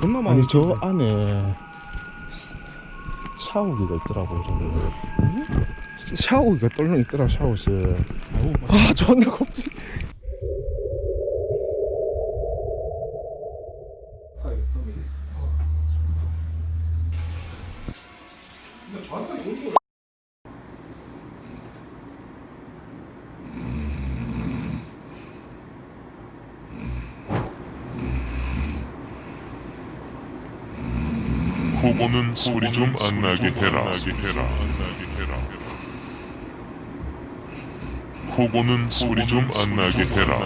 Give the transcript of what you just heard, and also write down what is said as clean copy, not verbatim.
존나 많아. 아니 저 안에 샤워기가 있더라고. 저기 샤워기가 떨려 있더라. 샤워실. 아 존나 겁지. 호보는 소리 좀 안 나게 해라. 호보는 소리 좀 안 나게 해라.